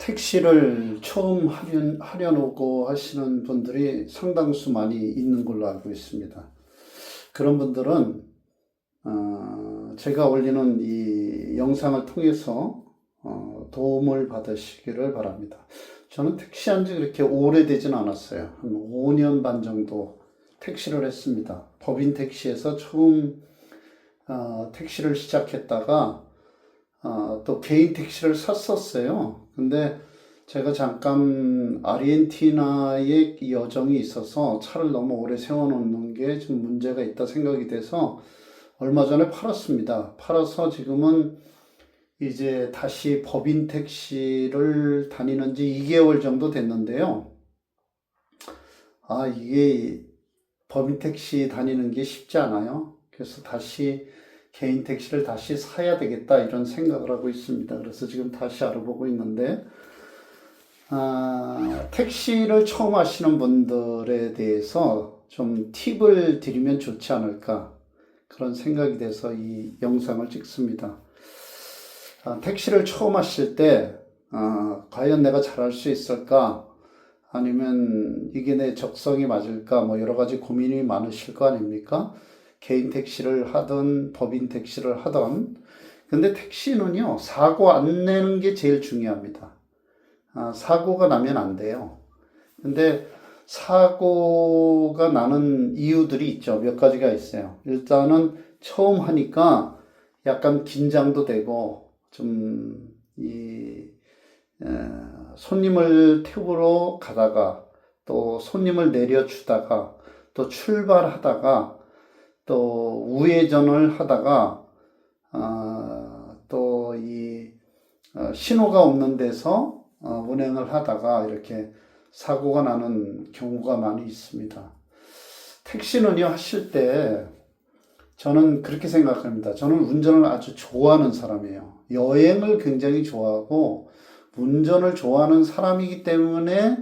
택시를 처음 하려고 하시는 분들이 상당수 많이 있는 걸로 알고 있습니다. 그런 분들은 제가 올리는 이 영상을 통해서 도움을 받으시기를 바랍니다. 저는 택시한 지 그렇게 오래되진 않았어요. 한 5년 반 정도 택시를 했습니다. 법인 택시에서 처음 택시를 시작했다가 또 개인 택시를 샀었어요. 근데 제가 잠깐 아르헨티나에 여정이 있어서 차를 너무 오래 세워놓는 게 좀 문제가 있다 생각이 돼서 얼마 전에 팔았습니다. 팔아서 지금은 이제 다시 법인 택시를 다니는 지 2개월 정도 됐는데요. 이게 법인 택시 다니는 게 쉽지 않아요. 그래서 다시 개인 택시를 다시 사야 되겠다 이런 생각을 하고 있습니다. 그래서 지금 다시 알아보고 있는데 택시를 처음 하시는 분들에 대해서 좀 팁을 드리면 좋지 않을까 그런 생각이 돼서 이 영상을 찍습니다. 택시를 처음 하실 때 과연 내가 잘할 수 있을까? 아니면 이게 내 적성이 맞을까? 뭐 여러 가지 고민이 많으실 거 아닙니까? 개인 택시를 하든 법인 택시를 하든. 근데 택시는요, 사고 안 내는 게 제일 중요합니다. 사고가 나면 안 돼요. 근데 사고가 나는 이유들이 있죠. 몇 가지가 있어요. 일단은 처음 하니까 약간 긴장도 되고, 손님을 태우러 가다가, 또 손님을 내려주다가, 또 출발하다가, 또 우회전을 하다가, 또 신호가 없는 데서 운행을 하다가 이렇게 사고가 나는 경우가 많이 있습니다. 택시는요, 하실 때 저는 그렇게 생각합니다. 저는 운전을 아주 좋아하는 사람이에요. 여행을 굉장히 좋아하고 운전을 좋아하는 사람이기 때문에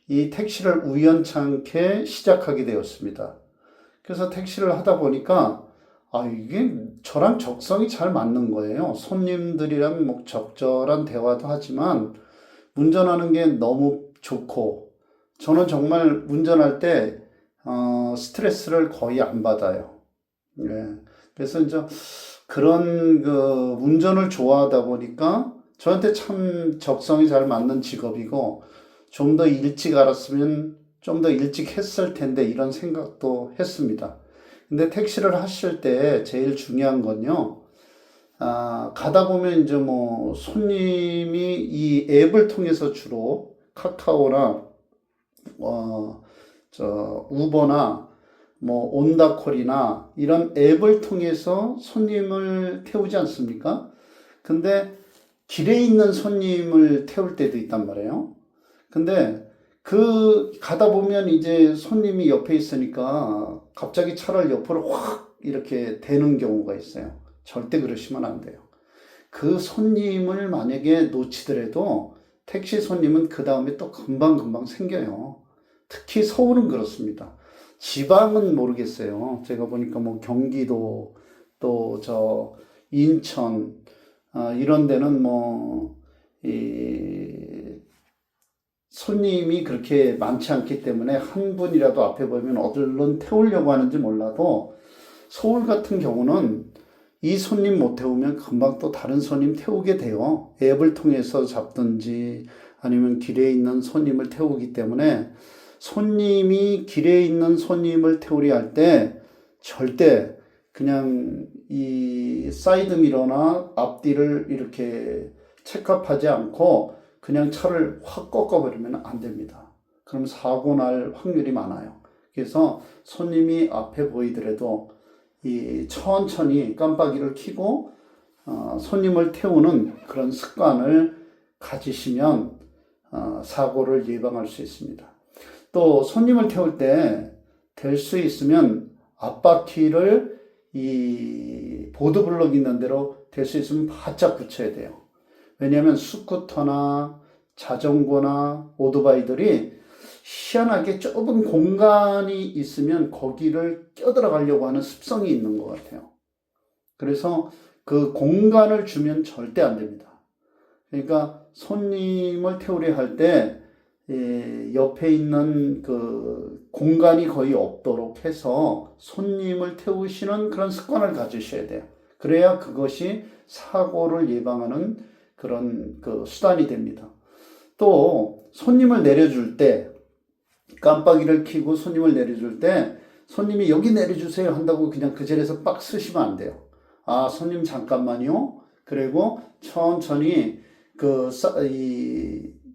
이 택시를 우연찮게 시작하게 되었습니다. 그래서 택시를 하다 보니까 이게 저랑 적성이 잘 맞는 거예요. 손님들이랑 뭐 적절한 대화도 하지만 운전하는 게 너무 좋고 저는 정말 운전할 때 스트레스를 거의 안 받아요. 예. 그래서 이제 그런 그 운전을 좋아하다 보니까 저한테 참 적성이 잘 맞는 직업이고 좀 더 일찍 알았으면 좀 더 일찍 했을 텐데 이런 생각도 했습니다. 근데 택시를 하실 때 제일 중요한 건요. 가다 보면 이제 뭐 손님이 이 앱을 통해서 주로 카카오나 우버나 뭐 온다콜이나 이런 앱을 통해서 손님을 태우지 않습니까? 근데 길에 있는 손님을 태울 때도 있단 말이에요. 근데 가다 보면 이제 손님이 옆에 있으니까 갑자기 차를 옆으로 확 이렇게 대는 경우가 있어요. 절대 그러시면 안 돼요. 그 손님을 만약에 놓치더라도 택시 손님은 그 다음에 또 금방금방 생겨요. 특히 서울은 그렇습니다. 지방은 모르겠어요. 제가 보니까 뭐 경기도 또 인천 이런 데는 손님이 그렇게 많지 않기 때문에 한 분이라도 앞에 보면 얼른 태우려고 하는지 몰라도 서울 같은 경우는 이 손님 못 태우면 금방 또 다른 손님 태우게 돼요. 앱을 통해서 잡든지 아니면 길에 있는 손님을 태우기 때문에 손님이 길에 있는 손님을 태우려 할 때 절대 그냥 이 사이드미러나 앞뒤를 이렇게 체크업하지 않고 그냥 차를 확 꺾어버리면 안 됩니다. 그럼 사고 날 확률이 많아요. 그래서 손님이 앞에 보이더라도 천천히 깜빡이를 켜고 손님을 태우는 그런 습관을 가지시면 사고를 예방할 수 있습니다. 또 손님을 태울 때 될 수 있으면 앞바퀴를 이 보드블럭 있는 대로 될 수 있으면 바짝 붙여야 돼요. 왜냐하면 스쿠터나 자전거나 오토바이들이 희한하게 좁은 공간이 있으면 거기를 껴들어가려고 하는 습성이 있는 것 같아요. 그래서 그 공간을 주면 절대 안 됩니다. 그러니까 손님을 태우려 할 때 옆에 있는 그 공간이 거의 없도록 해서 손님을 태우시는 그런 습관을 가지셔야 돼요. 그래야 그것이 사고를 예방하는 그런 그 수단이 됩니다. 또 손님을 내려줄 때 깜빡이를 켜고 손님을 내려줄 때 손님이 여기 내려주세요 한다고 그냥 그 자리에서 빡 쓰시면 안 돼요. 아, 손님 잠깐만요. 그리고 천천히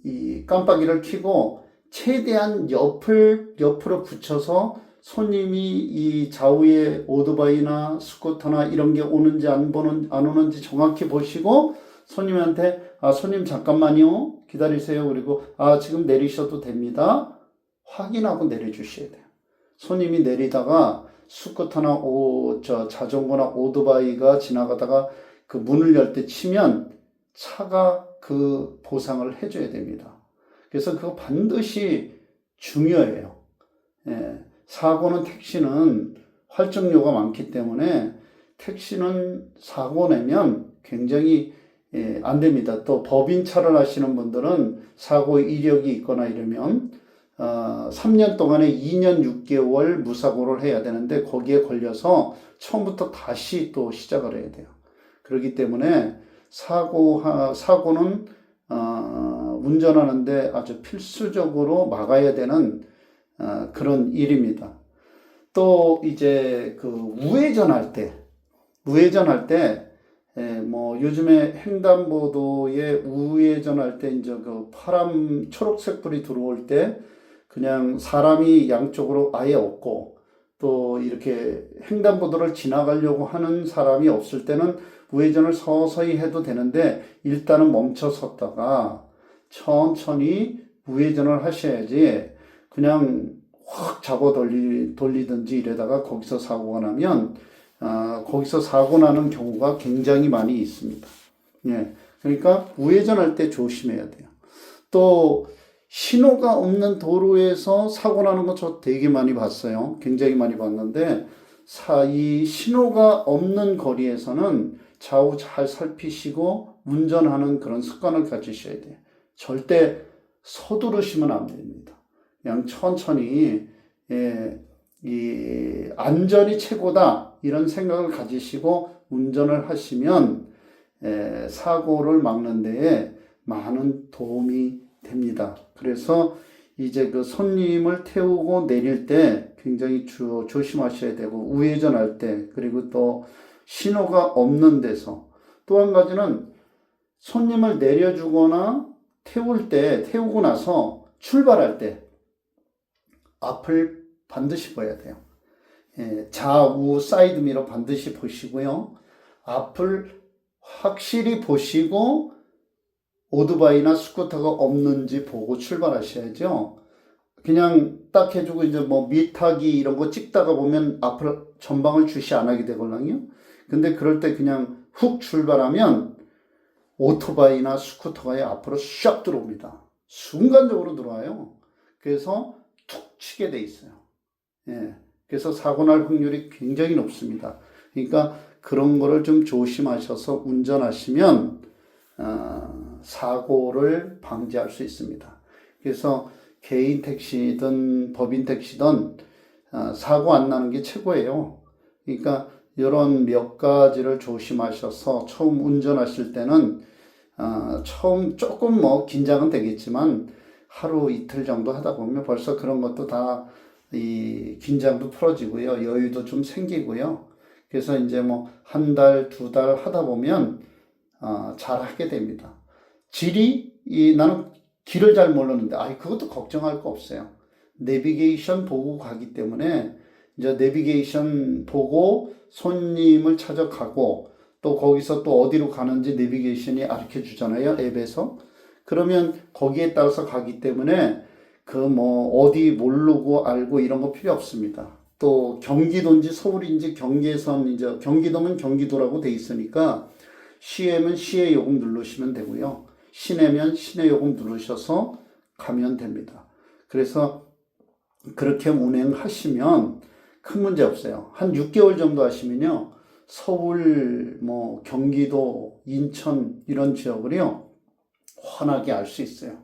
이 깜빡이를 켜고 최대한 옆으로 붙여서 손님이 이 좌우에 오토바이나 스쿠터나 이런 게 오는지 안 오는지 정확히 보시고 손님한테 아, 손님 잠깐만요. 기다리세요. 그리고 아, 지금 내리셔도 됩니다. 확인하고 내려주셔야 돼요. 손님이 내리다가 스쿠터나 자전거나 오토바이가 지나가다가 그 문을 열 때 치면 차가 그 보상을 해줘야 됩니다. 그래서 그거 반드시 중요해요. 예, 사고는 택시는 활정료가 많기 때문에 택시는 사고 내면 굉장히 안 됩니다. 또 법인차를 하시는 분들은 사고 이력이 있거나 이러면 3년 동안에 2년 6개월 무사고를 해야 되는데 거기에 걸려서 처음부터 다시 또 시작을 해야 돼요. 그렇기 때문에 사고는 운전하는데 아주 필수적으로 막아야 되는 그런 일입니다. 또 이제 그 우회전할 때 뭐 요즘에 횡단보도에 우회전할 때 이제 그 파란 초록색 불이 들어올 때 그냥 사람이 양쪽으로 아예 없고 또 이렇게 횡단보도를 지나가려고 하는 사람이 없을 때는 우회전을 서서히 해도 되는데 일단은 멈춰 섰다가 천천히 우회전을 하셔야지 그냥 확 잡아 돌리든지 이러다가 거기서 사고가 나면 거기서 사고 나는 경우가 굉장히 많이 있습니다. 예. 그러니까 우회전할 때 조심해야 돼요. 또 신호가 없는 도로에서 사고 나는 거 저 되게 많이 봤어요. 굉장히 많이 봤는데 이 신호가 없는 거리에서는 좌우 잘 살피시고 운전하는 그런 습관을 가지셔야 돼요. 절대 서두르시면 안 됩니다. 그냥 천천히 이 안전이 최고다 이런 생각을 가지시고 운전을 하시면 사고를 막는 데에 많은 도움이 됩니다. 그래서 이제 그 손님을 태우고 내릴 때 굉장히 조심하셔야 되고 우회전할 때 그리고 또 신호가 없는 데서 또 한 가지는 손님을 내려주거나 태우고 나서 출발할 때 앞을 반드시 봐야 돼요. 좌우 사이드 미러 반드시 보시고요. 앞을 확실히 보시고 오토바이나 스쿠터가 없는지 보고 출발하셔야죠. 그냥 딱 해주고 이제 뭐 미타기 이런 거 찍다가 보면 앞을 전방을 주시 안 하게 되거든요. 근데 그럴 때 그냥 훅 출발하면 오토바이나 스쿠터가 앞으로 샥 들어옵니다. 순간적으로 들어와요. 그래서 툭 치게 돼 있어요. 예. 그래서 사고 날 확률이 굉장히 높습니다. 그러니까 그런 거를 좀 조심하셔서 운전하시면 사고를 방지할 수 있습니다. 그래서 개인 택시든 법인 택시든 사고 안 나는 게 최고예요. 그러니까 이런 몇 가지를 조심하셔서 처음 운전하실 때는 처음 조금 뭐 긴장은 되겠지만 하루 이틀 정도 하다 보면 벌써 그런 것도 다 이 긴장도 풀어지고요. 여유도 좀 생기고요. 그래서 이제 뭐 한 달, 두 달 하다 보면 잘 하게 됩니다. 나는 길을 잘 모르는데 그것도 걱정할 거 없어요. 내비게이션 보고 가기 때문에 이제 내비게이션 보고 손님을 찾아가고 또 거기서 또 어디로 가는지 내비게이션이 가르쳐 주잖아요. 앱에서. 그러면 거기에 따라서 가기 때문에 그 뭐 어디 모르고 알고 이런 거 필요 없습니다. 또 경기도인지 서울인지 경계선이죠. 경기도면 경기도라고 돼 있으니까 시외면 시외 요금 누르시면 되고요. 시내면 시내 요금 누르셔서 가면 됩니다. 그래서 그렇게 운행하시면 큰 문제 없어요. 한 6개월 정도 하시면요. 서울, 뭐 경기도, 인천 이런 지역을요. 환하게 알 수 있어요.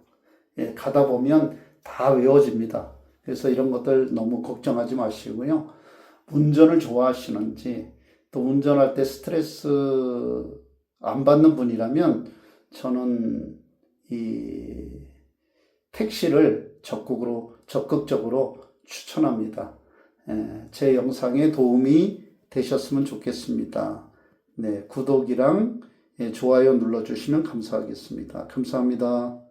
예, 가다 보면 다 외워집니다. 그래서 이런 것들 너무 걱정하지 마시고요. 운전을 좋아하시는지 또 운전할 때 스트레스 안 받는 분이라면 저는 이 택시를 적극적으로 추천합니다. 제 영상에 도움이 되셨으면 좋겠습니다. 네, 구독이랑 좋아요 눌러주시면 감사하겠습니다. 감사합니다.